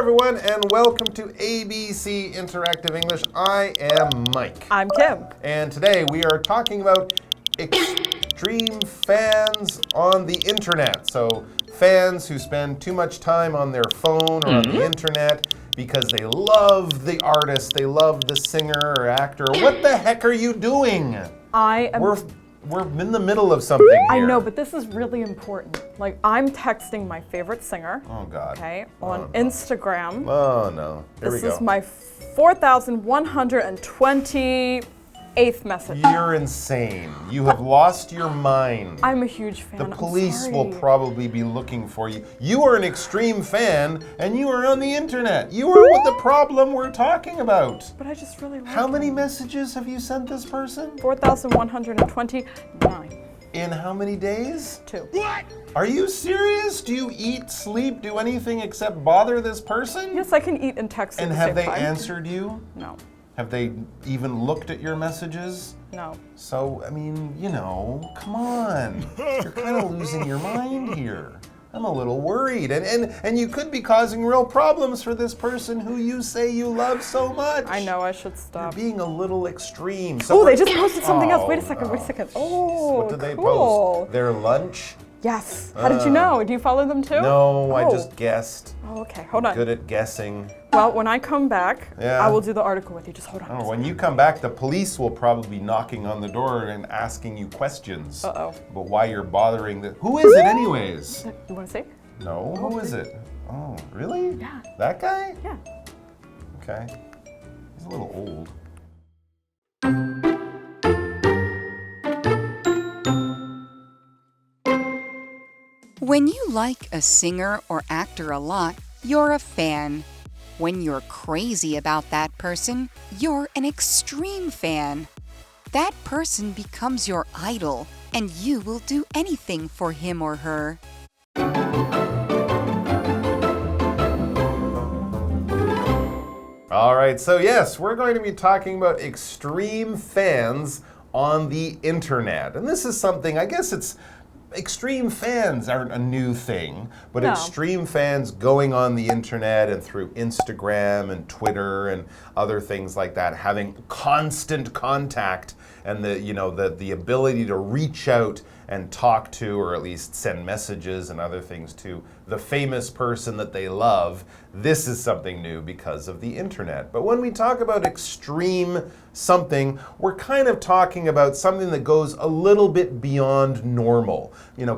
everyone, and welcome to ABC Interactive English. I am Mike. I'm Kim. And today we are talking about extreme fans on the internet. So fans who spend too much time on their phone or on the internet because they love the artist, they love the singer or actor. What the heck are you doing? We're in the middle of something here. I know, but this is really important. Like, I'm texting my favorite singer. Oh, God. Okay, on Instagram. Oh, no. Here we go. This is my 4,128th message. You're insane. You have lost your mind. I'm a huge fan. The police I'm will sorry. probably be looking for you. You are an extreme fan, and you are on the internet. You are what the problem we're talking about. But I just really like How many him. messages have you sent this person? 4,129. In how many days? 2. What? Are you serious? Do you eat, sleep, do anything except bother this person? Yes, I can eat and text at And the have same they time. answered you? No. Have they even looked at your messages? No. So, I mean, you know, come on. You're kind of losing your mind here. I'm a little worried. And you could be causing real problems for this person who you say you love so much. I know, I should stop. You're being a little extreme. So Oh, they just posted something else. Wait a Oh, second, no. wait a second. Oh, What did they cool. post? Their lunch? Yes. How did you know? Do you follow them too? No, I Oh. just guessed. Oh, okay, hold on. Good at guessing. Well, when I come back, Yeah. I will do the article with you. Just hold on. Oh, when you come back, the police will probably be knocking on the door and asking you questions. Uh-oh. But why you're bothering the... Who is it anyways? You want to see? No, who is it? Oh, really? Yeah. That guy? Yeah. Okay. He's a little old. When you like a singer or actor a lot, you're a fan. When you're crazy about that person, you're an extreme fan. That person becomes your idol, and you will do anything for him or her. All right, so yes, we're going to be talking about extreme fans on the internet. And this is something, I guess it's extreme fans aren't a new thing, but No. extreme fans going on the internet and through Instagram and Twitter and other things like that, having constant contact and the ability to reach out and talk to, or at least send messages and other things to the famous person that they love. This is something new because of the internet. But when we talk about extreme something, we're kind of talking about something that goes a little bit beyond normal,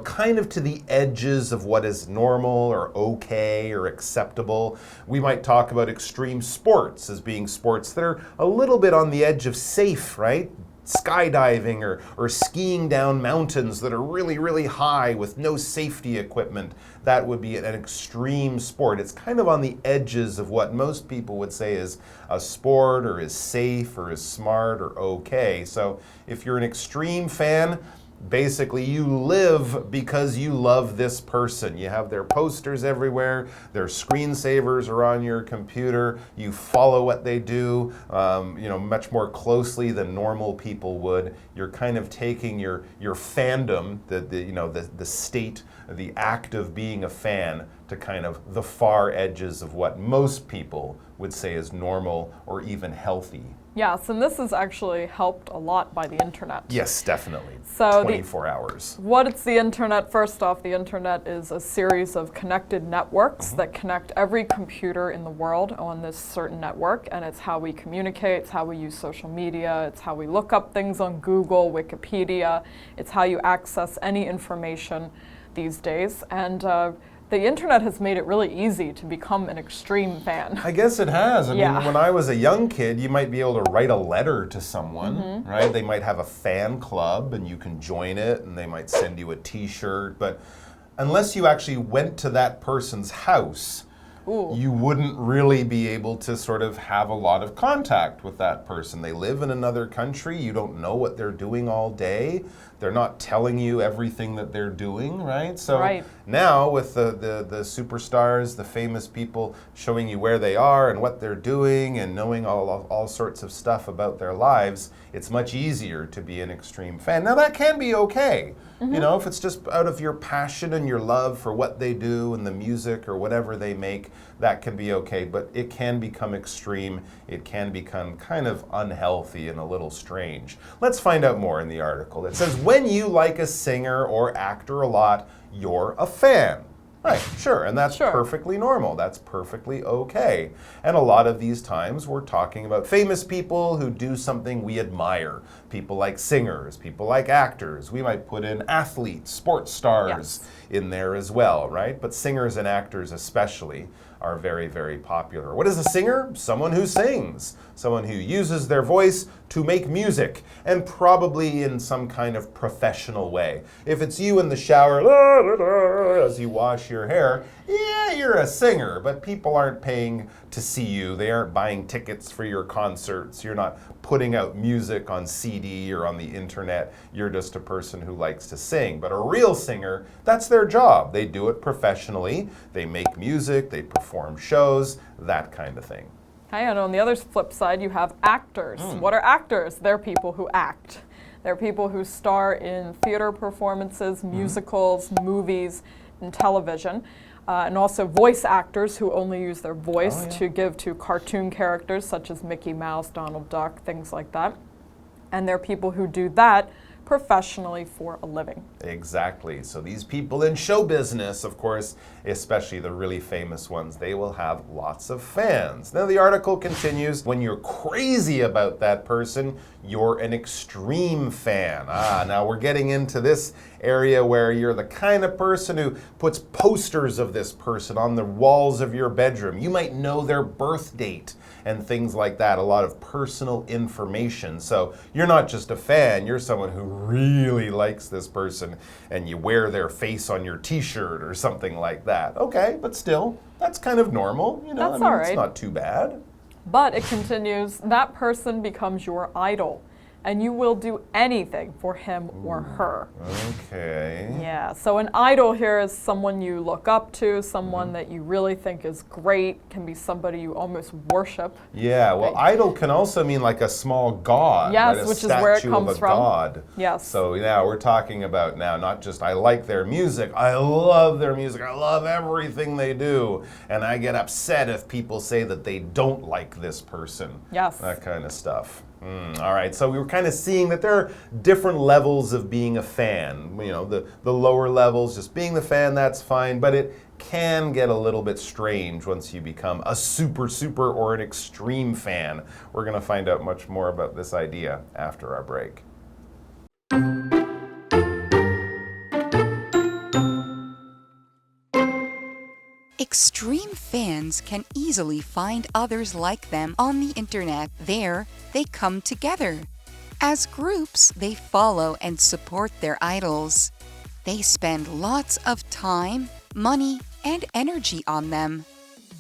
kind of to the edges of what is normal or okay or acceptable. We might talk about extreme sports as being sports that are a little bit on the edge of safe, right? Skydiving or skiing down mountains that are really, really high with no safety equipment. That would be an extreme sport. It's kind of on the edges of what most people would say is a sport or is safe or is smart or okay. So if you're an extreme fan, basically, you live because you love this person. You have their posters everywhere. Their screensavers are on your computer. You follow what they do, much more closely than normal people would. You're kind of taking your fandom, the state, the act of being a fan, to kind of the far edges of what most people would say is normal or even healthy. Yes, and this has actually helped a lot by the internet. Yes, definitely. So 24 hours. What is the internet? First off, the internet is a series of connected networks that connect every computer in the world on this certain network, and it's how we communicate, it's how we use social media, it's how we look up things on Google, Wikipedia, it's how you access any information these days. And the internet has made it really easy to become an extreme fan. I guess it has. I Yeah. mean, when I was a young kid, you might be able to write a letter to someone, right? They might have a fan club and you can join it and they might send you a t-shirt. But unless you actually went to that person's house, you wouldn't really be able to sort of have a lot of contact with that person. They live in another country. You don't know what they're doing all day. They're not telling you everything that they're doing, right? So Right. now with the superstars, the famous people showing you where they are and what they're doing and knowing all sorts of stuff about their lives, it's much easier to be an extreme fan. Now that can be okay, You know, if it's just out of your passion and your love for what they do and the music or whatever they make, that can be okay. But it can become extreme. It can become kind of unhealthy and a little strange. Let's find out more in the article. It says, when you like a singer or actor a lot, you're a fan. Right, sure, and that's perfectly normal. That's perfectly okay. And a lot of these times we're talking about famous people who do something we admire. People like singers, people like actors. We might put in athletes, sports stars in there as well, right? But singers and actors especially are very, very popular. What is a singer? Someone who sings, someone who uses their voice to make music, and probably in some kind of professional way. If it's you in the shower, as you wash your hair, yeah, you're a singer, but people aren't paying to see you. They aren't buying tickets for your concerts. You're not putting out music on CD or on the internet. You're just a person who likes to sing. But a real singer, that's their job. They do it professionally. They make music, they perform shows, that kind of thing. Okay, and on the other flip side, you have actors. What are actors? They're people who act. They're people who star in theater performances, musicals, movies, and television. And also voice actors who only use their voice to give to cartoon characters such as Mickey Mouse, Donald Duck, things like that. And they're people who do that professionally for a living. Exactly. So these people in show business, of course, especially the really famous ones, they will have lots of fans. Now the article continues, when you're crazy about that person, you're an extreme fan. Now we're getting into this area where you're the kind of person who puts posters of this person on the walls of your bedroom. You might know their birth date and things like that, a lot of personal information. So you're not just a fan, you're someone who really likes this person and you wear their face on your t-shirt or something like that. Okay, but still, that's kind of normal, you know, That's all right. It's not too bad. But it continues, that person becomes your idol, and you will do anything for him or her. Okay. Yeah, so an idol here is someone you look up to, someone that you really think is great, can be somebody you almost worship. Yeah, well, idol can also mean like a small god. Yes, right? which is where it comes from. God. Yes. So yeah, we're talking about now not just I like their music, I love their music, I love everything they do, and I get upset if people say that they don't like this person. Yes. That kind of stuff. All right, so we were kind of seeing that there are different levels of being a fan. You know, the lower levels, just being the fan, that's fine, but it can get a little bit strange once you become a super or an extreme fan. We're going to find out much more about this idea after our break. Extreme fans can easily find others like them on the internet. There, they come together. As groups, they follow and support their idols. They spend lots of time, money, and energy on them.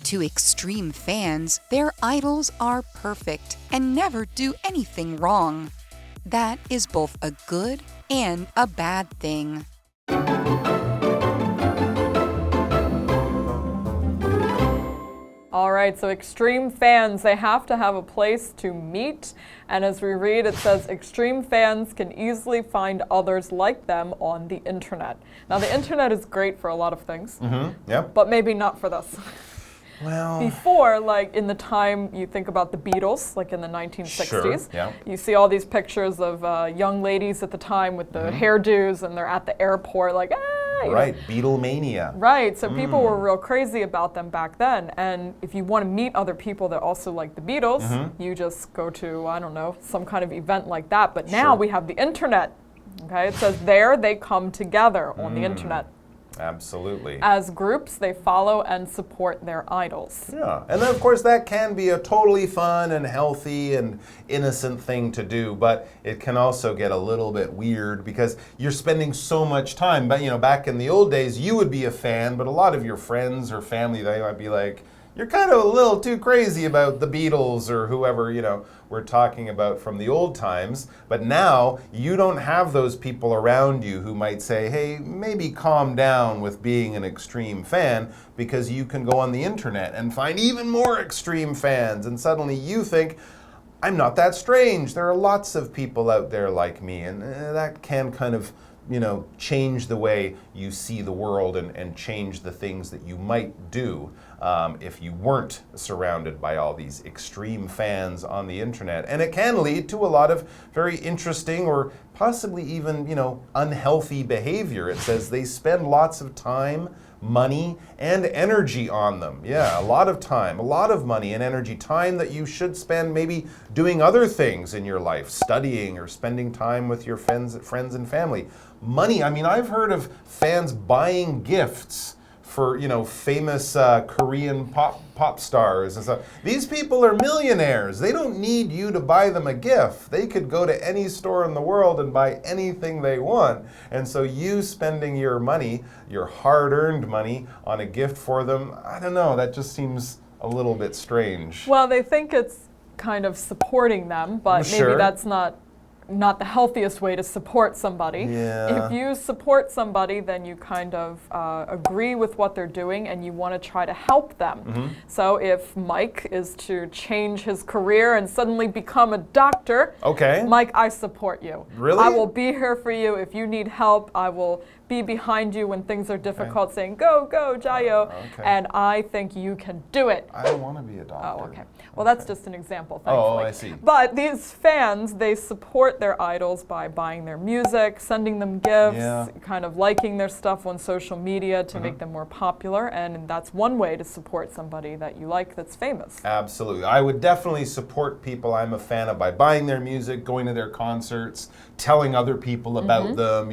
To extreme fans, their idols are perfect and never do anything wrong. That is both a good and a bad thing. All right, so extreme fans, they have to have a place to meet. And as we read, it says extreme fans can easily find others like them on the internet. Now, the internet is great for a lot of things, but maybe not for this. Well, before, like in the time you think about the Beatles, like in the 1960s, you see all these pictures of young ladies at the time with the hairdos, and they're at the airport, like, right, Beatlemania. Right, so people were real crazy about them back then. And if you want to meet other people that also like the Beatles, you just go to, I don't know, some kind of event like that. But now we have the internet. Okay, it says there they come together on the internet. Absolutely. As groups, they follow and support their idols. Yeah, and then of course that can be a totally fun and healthy and innocent thing to do, but it can also get a little bit weird because you're spending so much time. But you know, back in the old days, you would be a fan, but a lot of your friends or family, they might be like, you're kind of a little too crazy about the Beatles or whoever, you know, we're talking about from the old times. But now you don't have those people around you who might say, hey, maybe calm down with being an extreme fan, because you can go on the internet and find even more extreme fans. And suddenly you think, I'm not that strange. There are lots of people out there like me. And that can kind of change the way you see the world and change the things that you might do if you weren't surrounded by all these extreme fans on the internet. And it can lead to a lot of very interesting or possibly even, unhealthy behavior. It says they spend lots of time, money, and energy on them. Yeah, a lot of time, a lot of money and energy. Time that you should spend maybe doing other things in your life, studying or spending time with your friends and family. Money, I've heard of fans buying gifts for, famous Korean pop stars and stuff. These people are millionaires. They don't need you to buy them a gift. They could go to any store in the world and buy anything they want. And so you spending your money, your hard-earned money, on a gift for them, I don't know, that just seems a little bit strange. Well, they think it's kind of supporting them, but maybe that's not the healthiest way to support somebody. Yeah. If you support somebody, then you kind of agree with what they're doing and you want to try to help them. So if Mike is to change his career and suddenly become a doctor, okay, Mike, I support you. Really? I will be here for you. If you need help, I will be behind you when things are difficult, saying, go, go, jayo, and I think you can do it. I don't want to be a doctor. Oh, okay. Well, that's just an example, thankfully. Oh, I see. But these fans, they support their idols by buying their music, sending them gifts, kind of liking their stuff on social media to make them more popular, and that's one way to support somebody that you like that's famous. Absolutely. I would definitely support people I'm a fan of by buying their music, going to their concerts, telling other people about them,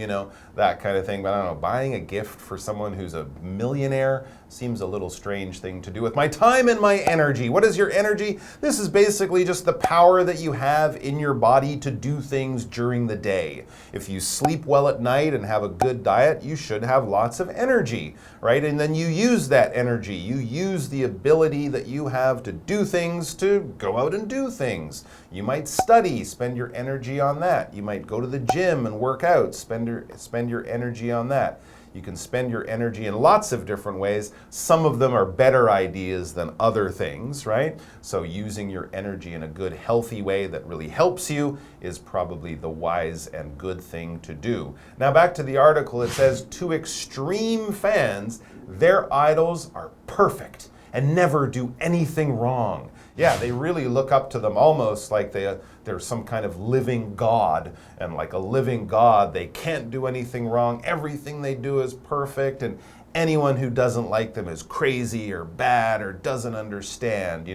that kind of thing. But I don't know, buying a gift for someone who's a millionaire seems a little strange thing to do with my time and my energy. What is your energy? This is basically just the power that you have in your body to do things during the day. If you sleep well at night and have a good diet, you should have lots of energy, right? And then you use that energy. You use the ability that you have to do things to go out and do things. You might study, spend your energy on that. You might go to the gym and work out, spend your energy on that. You can spend your energy in lots of different ways. Some of them are better ideas than other things, right? So using your energy in a good, healthy way that really helps you is probably the wise and good thing to do. Now back to the article, it says, to extreme fans, their idols are perfect and never do anything wrong. Yeah, they really look up to them almost like they're some kind of living God. And like a living God, they can't do anything wrong. Everything they do is perfect. And anyone who doesn't like them is crazy or bad or doesn't understand,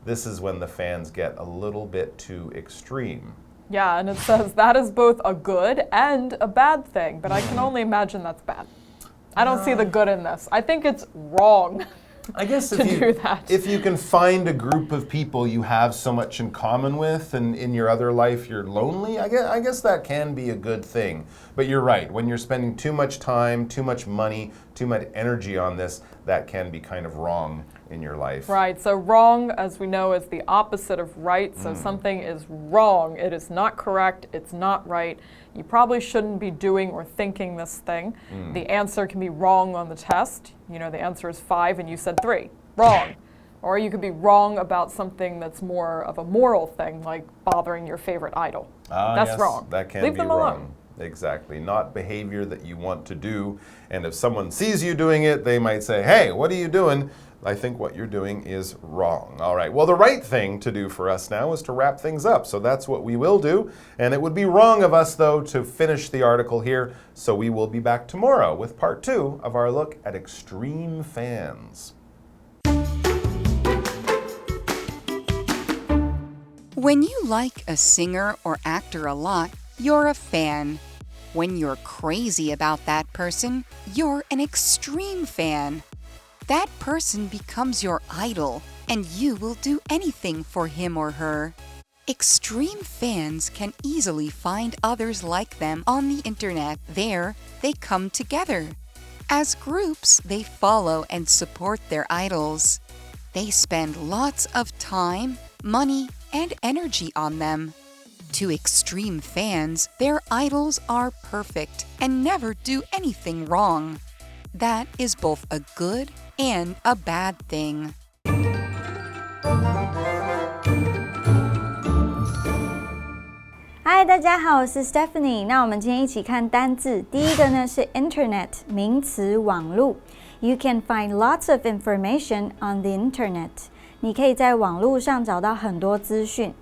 This is when the fans get a little bit too extreme. Yeah, and it says that is both a good and a bad thing. But I can only imagine that's bad. I don't see the good in this. I think it's wrong. I guess if you can find a group of people you have so much in common with, and in your other life you're lonely, I guess that can be a good thing. But you're right, when you're spending too much time, too much money, too much energy on this, that can be kind of wrong in your life. Right, so wrong, as we know, is the opposite of right. So something is wrong. It is not correct. It's not right. You probably shouldn't be doing or thinking this thing. The answer can be wrong on the test. The answer is 5 and you said 3. Wrong. Or you could be wrong about something that's more of a moral thing, like bothering your favorite idol. That's wrong. That can Leave be them wrong. alone. Exactly. Not behavior that you want to do. And if someone sees you doing it, they might say, hey, what are you doing? I think what you're doing is wrong. All right. Well, the right thing to do for us now is to wrap things up. So that's what we will do. And it would be wrong of us, though, to finish the article here. So we will be back tomorrow with part 2 of our look at extreme fans. When you like a singer or actor a lot, you're a fan. When you're crazy about that person, you're an extreme fan. That person becomes your idol, and you will do anything for him or her. Extreme fans can easily find others like them on the internet. There, they come together. As groups, they follow and support their idols. They spend lots of time, money, and energy on them. To extreme fans, their idols are perfect and never do anything wrong. That is both a good and a bad thing. 嗨，大家好，我是 Stephanie。那我们今天一起看单字。第一个呢是 Internet， 名词网路。You can find lots of information on the internet。你可以在网路上找到很多资讯。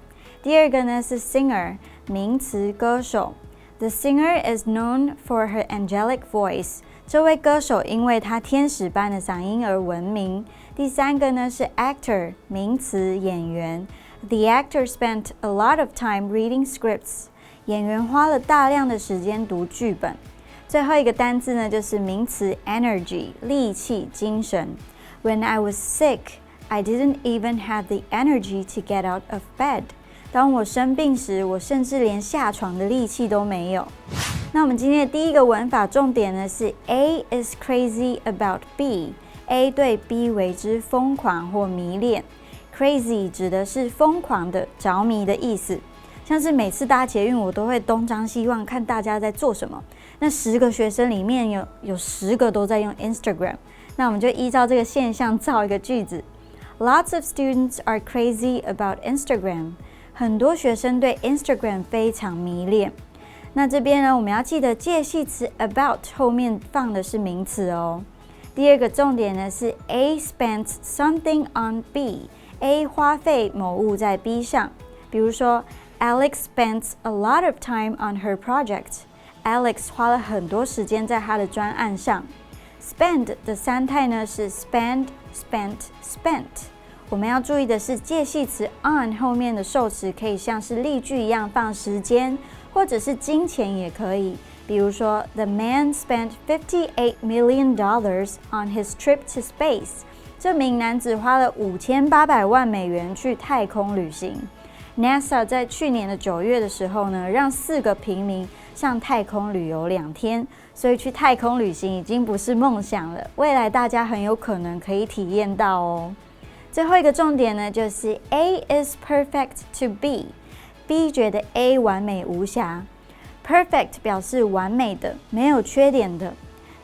第二个呢是 Singer， 名词歌手。The singer is known for her angelic voice。这位歌手因为她天使般的嗓音而闻名。第三个呢是 Actor， 名词演员。The actor spent a lot of time reading scripts。演员花了大量的时间读剧本。最后一个单字呢就是名词 energy， 力气、精神。When I was sick, I didn't even have the energy to get out of bed。当我生病时，我甚至连下床的力气都没有。那我们今天的第一个文法重点呢是 A is crazy about B。A 对 B 为之疯狂或迷恋。Crazy 指的是疯狂的、着迷的意思。像是每次搭捷运，我都会东张西望看大家在做什么。那10个学生里面有10个都在用 Instagram。那我们就依照这个现象造一个句子。Lots of students are crazy about Instagram。很多学生对 Instagram 非常迷恋。那这边呢，我们要记得介系词 about 后面放的是名词哦。第二个重点呢是 A spent something on B。A 花费某物在 B 上，比如说 Alex spent a lot of time on her project。Alex 花了很多时间在她的专案上。Spend 的三态呢是 spend、spent、spent。我们要注意的是介系词 on 后面的受词可以像是例句一样放时间，或者是金钱也可以。比如说 The man spent $58 million on his trip to space。这名男子花了5800万美元去太空旅行。NASA 在去年的9月的时候呢，让4个平民上太空旅游2天，所以去太空旅行已经不是梦想了，未来大家很有可能可以体验到哦。最后一个重点呢，就是 A is perfect to B。B 觉得 A 完美无瑕。Perfect 表示完美的，没有缺点的。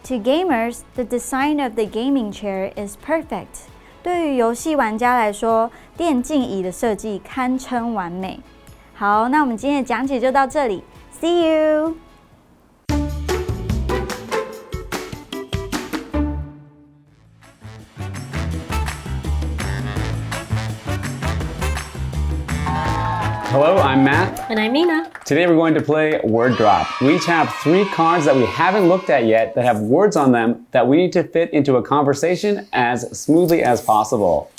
To gamers, the design of the gaming chair is perfect. 对于游戏玩家来说，电竞椅的设计堪称完美。好，那我们今天的讲解就到这里。See you! Hello, I'm Matt. And I'm Nina. Today we're going to play Word Drop. We each have 3 cards that we haven't looked at yet that have words on them that we need to fit into a conversation as smoothly as possible.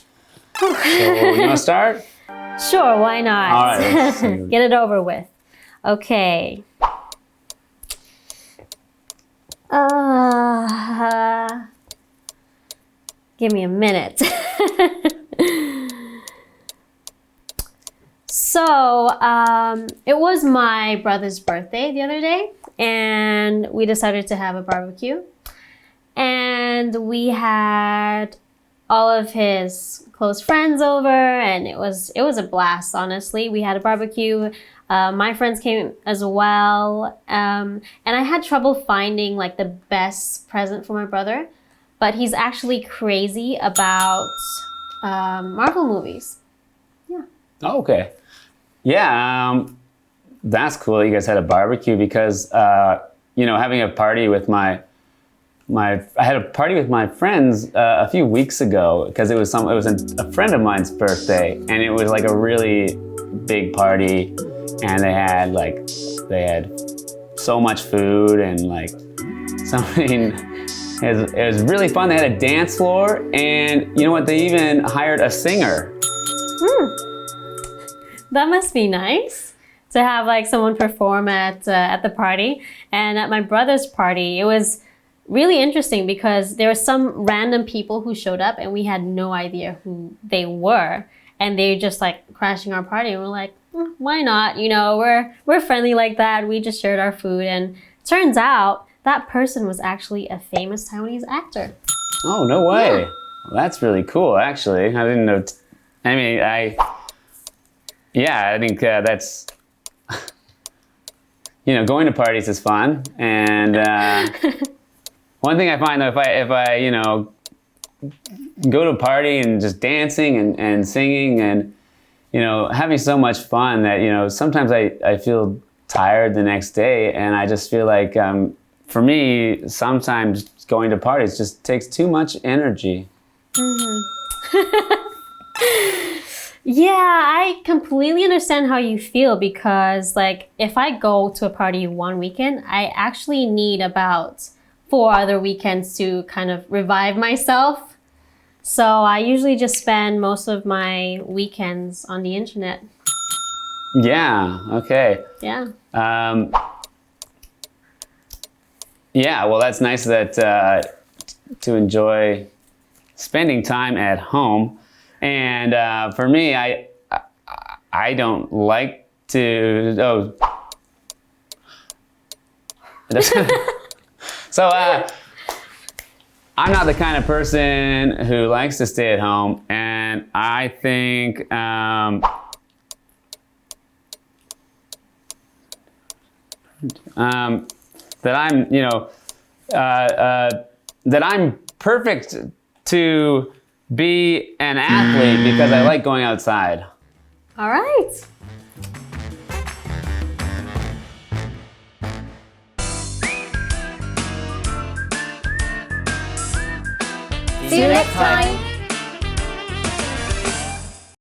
So, you want to start? Sure, why not? All right, let's see. Get it over with. Okay. Give me a minute. So, it was my brother's birthday the other day, and we decided to have a barbecue. And we had all of his close friends over, and it was a blast, honestly. We had a barbecue. My friends came as well. And I had trouble finding like the best present for my brother, but he's actually crazy about Marvel movies. Yeah. Oh, okay. Yeah, that's cool. You guys had a barbecue because, having a party with I had a party with my friends a few weeks ago because it was a friend of mine's birthday, and it was like a really big party, and they had so much food and like something. It was really fun. They had a dance floor, and you know what? They even hired a singer. That must be nice to have like someone perform at the party. And at my brother's party, it was really interesting because there were some random people who showed up and we had no idea who they were. And they just like crashing our party. And we're like, why not? You know, we're friendly like that. We just shared our food. And turns out that person was actually a famous Taiwanese actor. Oh, no way. Yeah. Well, that's really cool, actually. I didn't know. I think that's, going to parties is fun. And one thing I find though, if I go to a party and just dancing and singing and, having so much fun that, sometimes I feel tired the next day, and I just feel like for me, sometimes going to parties just takes too much energy. Yeah, I completely understand how you feel because, like, if I go to a party one weekend, I actually need about 4 other weekends to kind of revive myself. So I usually just spend most of my weekends on the internet. Yeah, okay. Yeah. Yeah, well, that's nice that to enjoy spending time at home. And for me, I don't like to. Oh, so I'm not the kind of person who likes to stay at home, and I think that I'm, that I'm perfect to be an athlete because I like going outside. All right. See you next time.